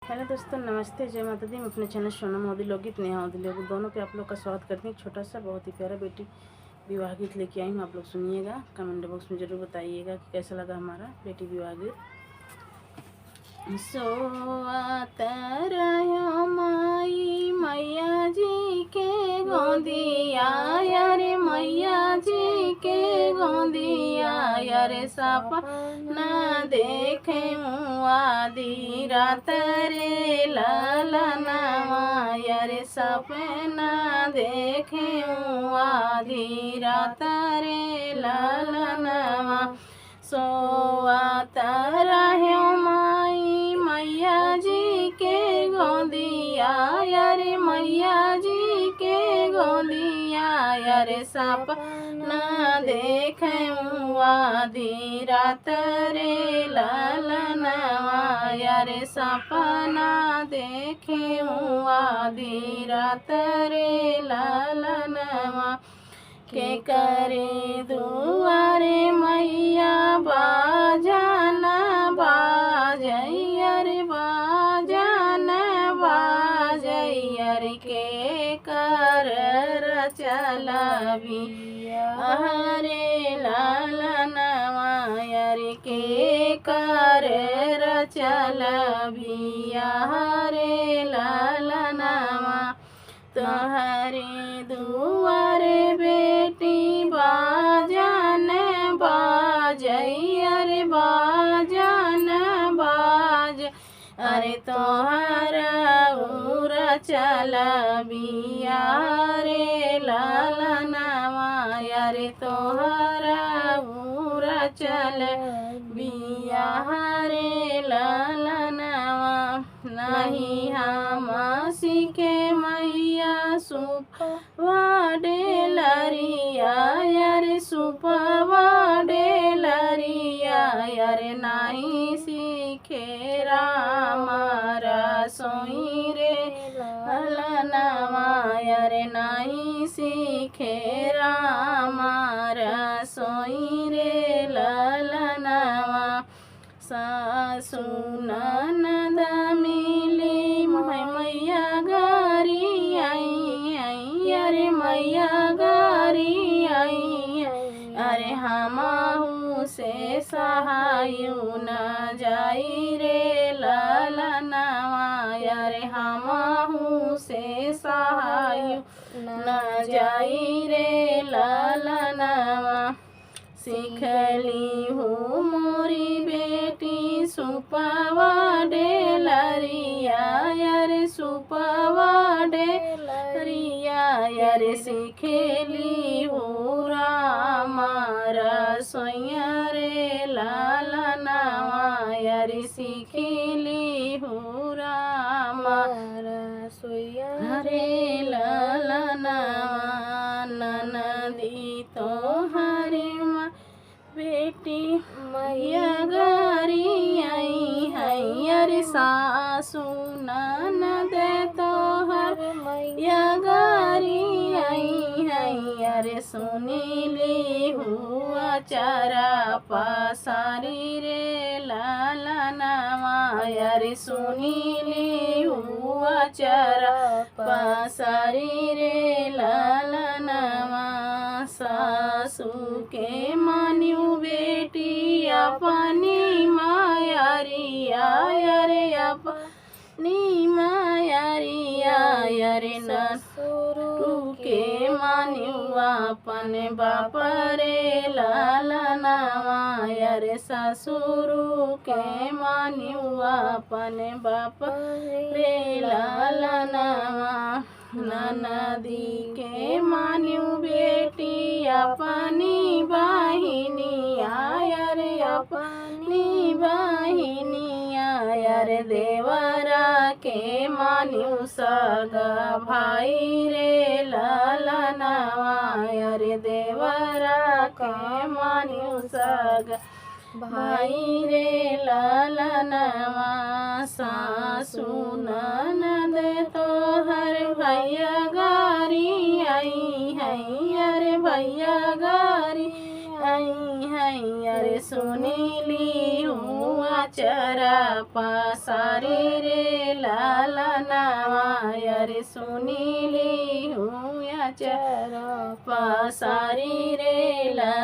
Hello दोस्तों, नमस्ते, जय माता दी। मैं अपने चैनल सोनम मोदी लोकगीत, नेहा मोदी लोकगीत दोनों पे आप लोग का स्वागत करती हूँ। छोटा सा बहुत ही प्यारा बेटी विवाह गीत लेके आई हूँ। आप लोग सुनिएगा, कमेंट बॉक्स में ज़रूर बताइएगा कि कैसा लगा हमारा बेटी विवाह गीत। सोवत रहो माई मैया जी के गोदिया, रे मैया जी के गोदिया, रे सपना देखे आधी रात रे ललनवा, रे सपना देखे आधी रात रे ललनवा। सोवत रहो माई मैया जी के गोदिया, रे मैया जी के गोदिया, रे सपना देखे आधी रात रे ललनवा, रे सपना देखे आधी रात रे ललनवा। के करे दुआरे मैया बाजाना बाजैया, रे बाजाना बाजैया, रे के कर चलबी हरे ललनवा, रे के कर चलबी हरे ललनवा। तोहरे दुआरे बेटी बाजन बाजैया, रे बाजन बाज, अरे तोहरा उर चलबिया रे ललनवा, रे तोहरा उर चलबिया रे ललनवा। नहीं हम सीखे मैया सुपवा डेलरिया, रे सुपवा डेलरिया, रे नहीं सीखे राम रसोई रे ललनवा, रे नहीं सीखे राम रसोई रे ललनवा। सासु ननद मिली मैया गारी आई, रे मैया गारी आई, अरे हमहू से सहायु न जाई रे ललनवा, रे हमहू से सहायु न जाई रे ललनवा। सीखली हूँ मोरी बेटी सुपवा डेलरिया, रे सुपवा डेलरिया, रे सीखली हूँ राम रसोइया रे ललनवा, रे सीखली हूँ राम रसोइया रे ललनवा। ननदी तोहरे बेटी मैया गारी आई है, रे सासु ननद तोहर मैया गारी आई है, रे सुनीली हुआ चारा पसारी रे ललनवा, रे सुनीली हुआ चारा पसारी रे ललनवा। सासु के मान्यू बेटी अपनी मायारिया, रे अपनी मायारिया, रे नसुरु के मान्यू अपन बाप रे ललनवा, रे ससुरु के मान्यू अपन बाप रे ललनवा। ननदी के मान्यू बेटी अपनी बहिनिया, रे अपनी बहिनिया, रे देवरा के मान्यू सगा भाई रे ललनवा, रे देवरा के मान्यू सगा भाई रे ललनवा। सासु ननद तोहर भैया गारी आई है, रे भैया गारी आई है, रे सुनीली हूँ आचरा पसारी रे लाला नावा अरे सुनीली हूँ आचरा पसारी रे लाला